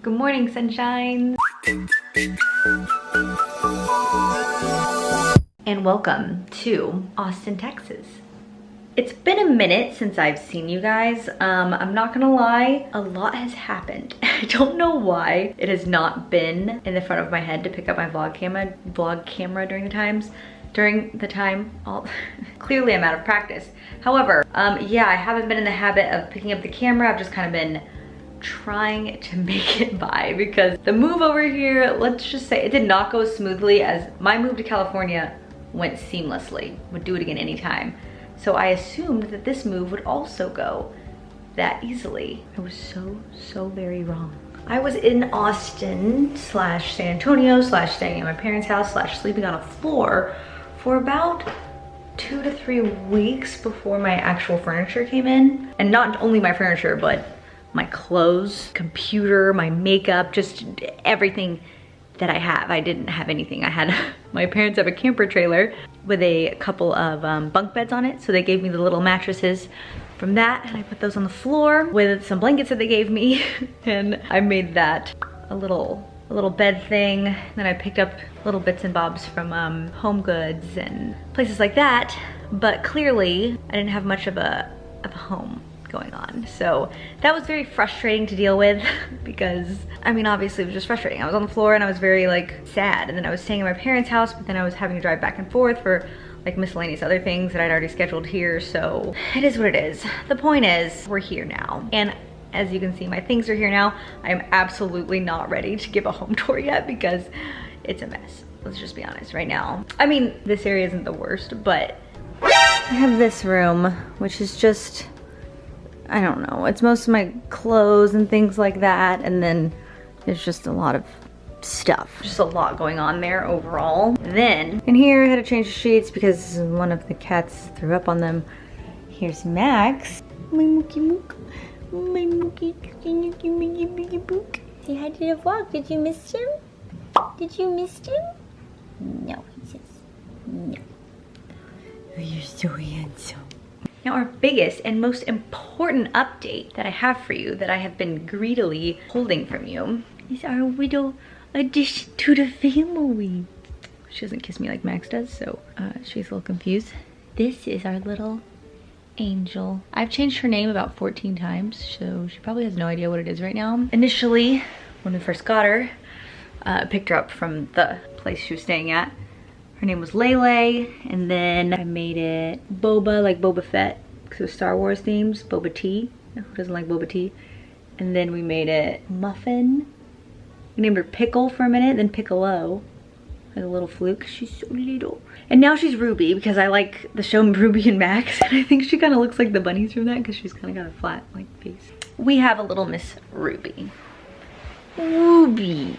Good morning, sunshine. And welcome to Austin, Texas. It's been a minute since I've seen you guys. I'm not gonna lie, a lot has happened. I don't know why it has not been in the front of my head to pick up my vlog camera during the time. Clearly I'm out of practice. However, yeah, I haven't been in the habit of picking up the camera. I've just kind of been trying to make it by because the move over here, let's just say it did not go smoothly as my move to California went seamlessly. Would do it again anytime. So I assumed that this move would also go that easily. I was so very wrong. I was in Austin / San Antonio / staying at my parents' house / sleeping on a floor for about 2 to 3 weeks before my actual furniture came in. And not only my furniture, but my clothes, computer, my makeup, just everything that I have. I didn't have anything. My parents have a camper trailer with a couple of bunk beds on it. So they gave me the little mattresses from that and I put those on the floor with some blankets that they gave me. And I made that a little bed thing. Then I picked up little bits and bobs from Home Goods and places like that. But clearly I didn't have much of a home going on. So that was very frustrating to deal with because, I mean, obviously it was just frustrating. I was on the floor and I was very like sad, and then I was staying at my parents' house, but then I was having to drive back and forth for like miscellaneous other things that I'd already scheduled here. So it is what it is. The point is we're here now. And as you can see, my things are here now. I am absolutely not ready to give a home tour yet because it's a mess. Let's just be honest right now. I mean, this area isn't the worst, but I have this room, which is just, I don't know, it's most of my clothes and things like that, and then there's just a lot of stuff. Just a lot going on there overall. Then, in here I had to change the sheets because one of the cats threw up on them. Here's Max. My mookie mook. My mookie book. Say hi to the vlog. Did you miss him? Did you miss him? No, he says no. Oh, you're so handsome. Now our biggest and most important update that I have for you that I have been greedily holding from you is our little addition to the family. She doesn't kiss me like Max does, so she's a little confused. This is our little angel. I've changed her name about 14 times, so she probably has no idea what it is right now. Initially, when we first got her, picked her up from the place she was staying at, her name was Lele, and then I made it Boba, like Boba Fett, because it was Star Wars themes, Boba Tea. Who doesn't like Boba Tea? And then we made it Muffin. We named her Pickle for a minute, then Piccolo, as a little fluke. She's so little. And now she's Ruby, because I like the show Ruby and Max, and I think she kind of looks like the bunnies from that, because she's kind of got a flat, like, face. We have a little Miss Ruby. Ruby.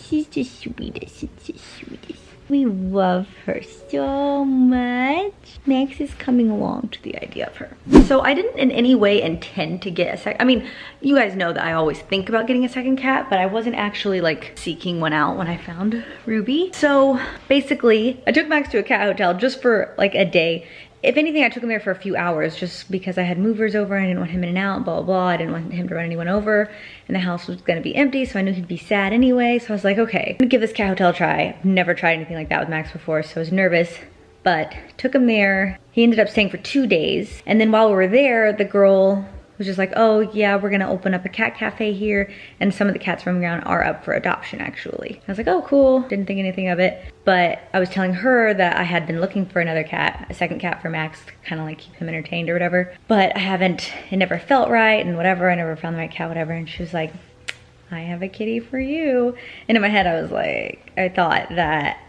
She's the sweetest, she's the sweetest. We love her so much. Max is coming along to the idea of her. So I didn't in any way intend to get a second. I mean, you guys know that I always think about getting a second cat, but I wasn't actually like seeking one out when I found Ruby. So basically, I took Max to a cat hotel just for like a day. If anything, I took him there for a few hours just because I had movers over and I didn't want him in and out, blah, blah, blah. I didn't want him to run anyone over and the house was gonna be empty, so I knew he'd be sad anyway. So I was like, okay, I'm gonna give this cat hotel a try. I've never tried anything like that with Max before, so I was nervous, but took him there. He ended up staying for 2 days. And then while we were there, the girl was just like, oh yeah, we're gonna open up a cat cafe here, and some of the cats roaming around are up for adoption actually. I was like, oh cool, didn't think anything of it. But I was telling her that I had been looking for another cat, a second cat for Max, to kind of like keep him entertained or whatever. But it never felt right and whatever, I never found the right cat, whatever. And she was like, I have a kitty for you. And in my head I was like, I thought that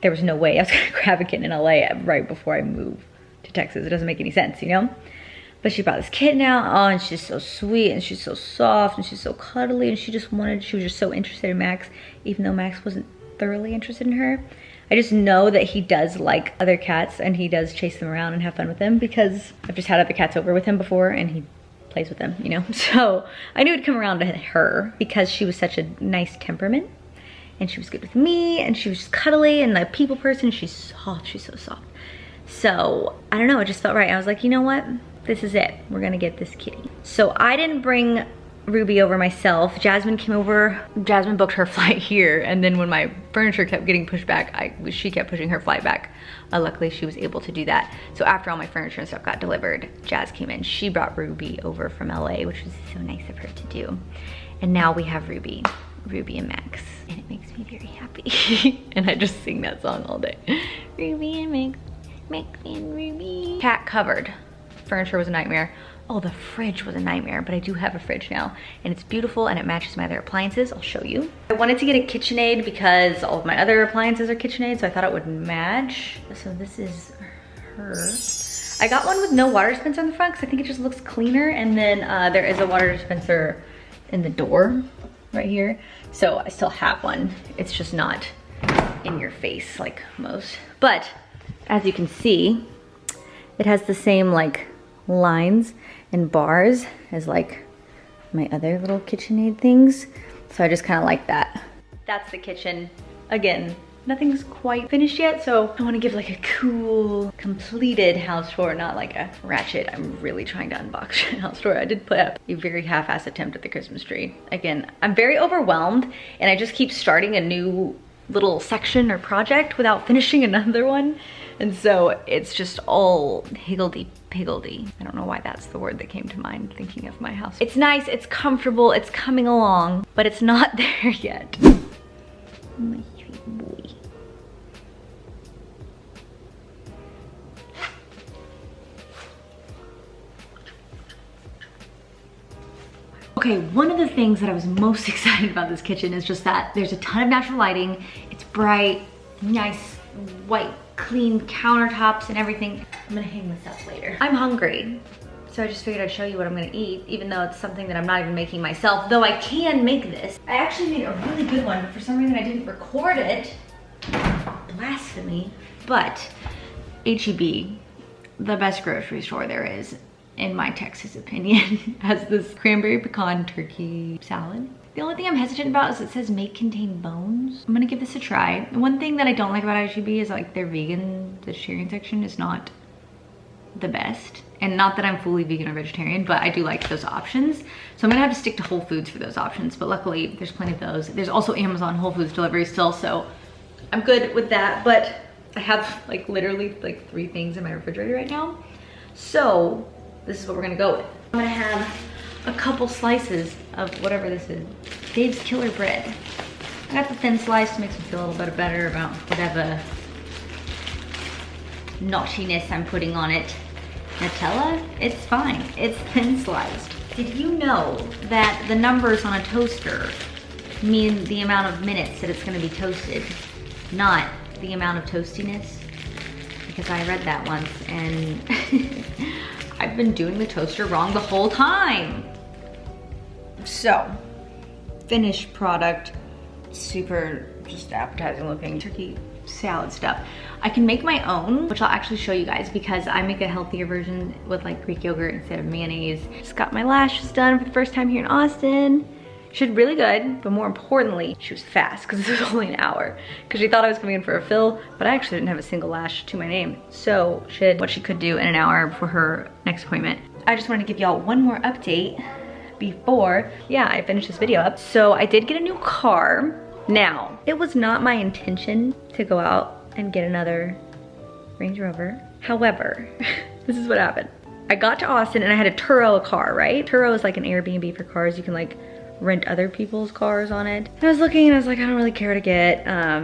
there was no way I was gonna grab a kitten in LA right before I moved to Texas. It doesn't make any sense, you know? But she brought this kitten out, oh, and she's so sweet, and she's so soft, and she's so cuddly, and she was just so interested in Max, even though Max wasn't thoroughly interested in her. I just know that he does like other cats, and he does chase them around and have fun with them, because I've just had other cats over with him before, and he plays with them, you know? So I knew it'd come around to her, because she was such a nice temperament, and she was good with me, and she was just cuddly, and a people person. She's soft, she's so soft. So I don't know, it just felt right. I was like, you know what? This is it. We're gonna get this kitty. So I didn't bring Ruby over myself. Jasmine came over. Jasmine booked her flight here, and then when my furniture kept getting pushed back, she kept pushing her flight back. Luckily, she was able to do that. So after all my furniture and stuff got delivered, Jazz came in. She brought Ruby over from LA, which was so nice of her to do. And now we have Ruby and Max, and it makes me very happy. And I just sing that song all day. Ruby and Max and Ruby. Cat covered. Furniture was a nightmare. Oh, the fridge was a nightmare, but I do have a fridge now, and it's beautiful and it matches my other appliances. I'll show you. I wanted to get a KitchenAid because all of my other appliances are KitchenAid, so I thought it would match. So this is her. I got one with no water dispenser on the front because I think it just looks cleaner, and then there is a water dispenser in the door right here. So I still have one. It's just not in your face like most. But as you can see, it has the same like lines and bars as like my other little KitchenAid things. So I just kind of like that. That's the kitchen. Again, nothing's quite finished yet, so I want to give like a cool, completed house tour, not like a ratchet. I'm really trying to unbox house tour. I did put up a very half-assed attempt at the Christmas tree. Again, I'm very overwhelmed, and I just keep starting a new little section or project without finishing another one. And so it's just all higgledy-piggledy. I don't know why that's the word that came to mind thinking of my house. It's nice, it's comfortable, it's coming along, but it's not there yet. My sweet boy. Okay, one of the things that I was most excited about this kitchen is just that there's a ton of natural lighting. It's bright, nice, white, clean countertops and everything. I'm gonna hang this up later. I'm hungry, so I just figured I'd show you what I'm gonna eat, even though it's something that I'm not even making myself, though I can make this. I actually made a really good one, but for some reason I didn't record it. Blasphemy. But H-E-B, the best grocery store there is, in my Texas opinion, has this cranberry pecan turkey salad. The only thing I'm hesitant about is it says may contain bones. I'm gonna give this a try. One thing that I don't like about H-E-B is like their vegan, the vegetarian section is not the best. And not that I'm fully vegan or vegetarian, but I do like those options. So I'm gonna have to stick to Whole Foods for those options, but luckily there's plenty of those. There's also Amazon Whole Foods delivery still, so I'm good with that. But I have like literally like 3 things in my refrigerator right now. So this is what we're gonna go with. I'm gonna have a couple slices of whatever this is. Dave's Killer Bread. I got the thin slice to make me feel a little bit better about whatever naughtiness I'm putting on it. Nutella, it's fine. It's thin sliced. Did you know that the numbers on a toaster mean the amount of minutes that it's gonna be toasted, not the amount of toastiness? Because I read that once and I've been doing the toaster wrong the whole time. So, finished product, super just appetizing looking turkey salad stuff. I can make my own, which I'll actually show you guys because I make a healthier version with like Greek yogurt instead of mayonnaise. Just got my lashes done for the first time here in Austin. She did really good, but more importantly, she was fast because this was only an hour. Because she thought I was coming in for a fill, but I actually didn't have a single lash to my name. So she did what she could do in an hour for her next appointment. I just wanted to give y'all one more update before, I finished this video up. So I did get a new car. Now, it was not my intention to go out and get another Range Rover. However, this is what happened. I got to Austin and I had to Turo a car, right? Turo is like an Airbnb for cars. You can like rent other people's cars on it. And I was looking and I was like, I don't really care to get, I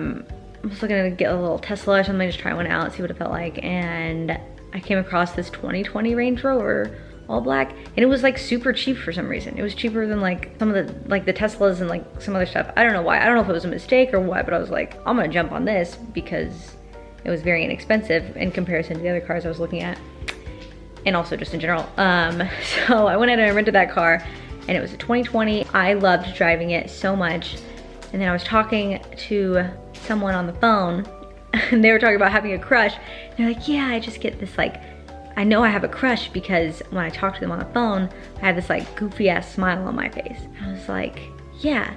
was looking to get a little Tesla or something, just try one out, see what it felt like. And I came across this 2020 Range Rover, all black, and it was like super cheap for some reason. It was cheaper than like some of the, like the Teslas and like some other stuff. I don't know why. I don't know if it was a mistake or what, but I was like, I'm gonna jump on this because it was very inexpensive in comparison to the other cars I was looking at. And also just in general. So I went in and I rented that car and it was a 2020. I loved driving it so much. And then I was talking to someone on the phone and they were talking about having a crush. And they're like, yeah, I just get this like, I know I have a crush because when I talked to them on the phone, I had this like goofy ass smile on my face. I was like, yeah,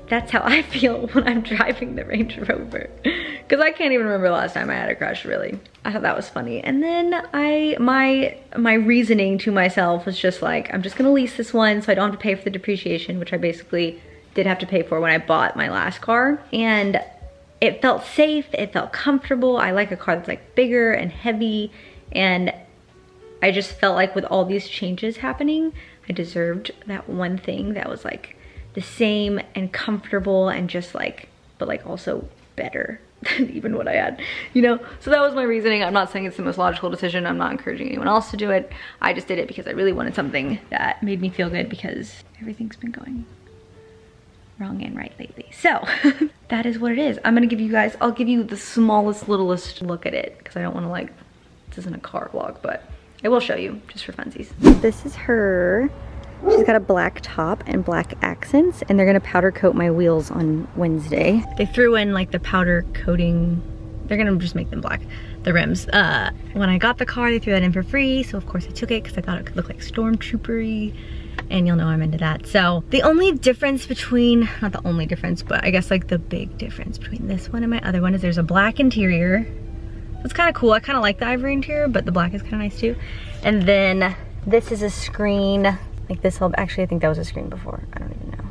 that's how I feel when I'm driving the Range Rover. Because I can't even remember the last time I had a crush, really. I thought that was funny. And then my reasoning to myself was just like, I'm just gonna lease this one so I don't have to pay for the depreciation, which I basically did have to pay for when I bought my last car. And it felt safe, it felt comfortable. I like a car that's like bigger and heavy, and I just felt like with all these changes happening, I deserved that one thing that was like the same and comfortable and just like, but like also better than even what I had, you know? So that was my reasoning. I'm not saying it's the most logical decision. I'm not encouraging anyone else to do it. I just did it because I really wanted something that made me feel good, because everything's been going wrong and right lately. So that is what it is. I'm gonna give you guys, I'll give you the smallest, littlest look at it, because I don't want to like, this isn't a car vlog, but I will show you just for funsies. This is her. She's got a black top and black accents, and they're gonna powder coat my wheels on Wednesday. They threw in like the powder coating. They're gonna just make them black, the rims. When I got the car, they threw that in for free, so of course I took it because I thought it could look like stormtrooper-y, and you'll know I'm into that. So the only difference between, not the only difference, but I guess like the big difference between this one and my other one is there's a black interior. It's kind of cool. I kind of like the ivory interior, but the black is kind of nice too. And then this is a screen. Like this whole, actually I think that was a screen before, I don't even know.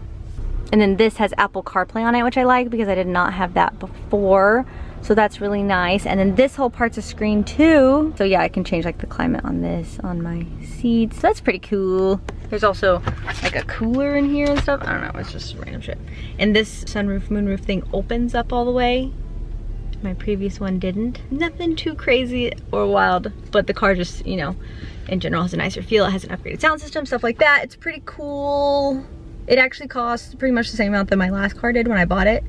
And then this has Apple CarPlay on it, which I like because I did not have that before. So that's really nice. And then this whole part's a screen too. So yeah, I can change like the climate on this, on my seats. So that's pretty cool. There's also like a cooler in here and stuff. I don't know, it's just random shit. And this sunroof, moonroof thing opens up all the way. My previous one didn't. Nothing too crazy or wild, but the car just, you know, in general has a nicer feel. It has an upgraded sound system, stuff like that. It's pretty cool. It actually costs pretty much the same amount that my last car did when I bought it.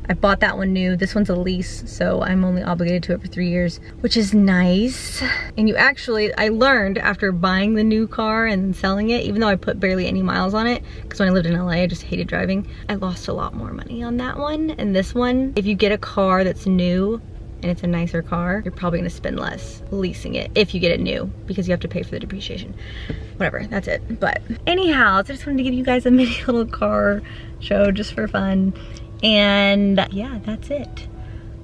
I bought that one new. This one's a lease, so I'm only obligated to it for 3 years, which is nice. And you actually, I learned after buying the new car and selling it, even though I put barely any miles on it, because when I lived in LA, I just hated driving. I lost a lot more money on that one. And this one, if you get a car that's new and it's a nicer car, you're probably gonna spend less leasing it if you get it new, because you have to pay for the depreciation. Whatever, that's it. But anyhow, so I just wanted to give you guys a mini little car show just for fun. And yeah, that's it.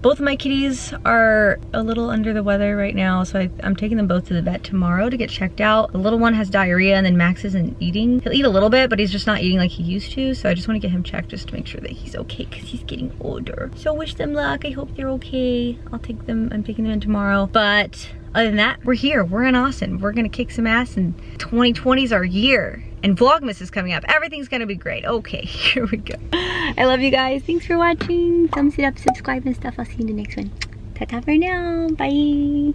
Both of my kitties are a little under the weather right now, so I'm taking them both to the vet tomorrow to get checked out. The little one has diarrhea, and then Max isn't eating. He'll eat a little bit, but he's just not eating like he used to, so I just want to get him checked just to make sure that he's okay, because he's getting older. So wish them luck. I hope they're okay. I'm taking them in tomorrow. But other than that, we're here. We're in Austin. We're gonna kick some ass, and 2020 is our year. And Vlogmas is coming up. Everything's gonna be great. Okay, here we go. I love you guys. Thanks for watching. Thumbs it up, subscribe and stuff. I'll see you in the next one. Ta-ta for now. Bye.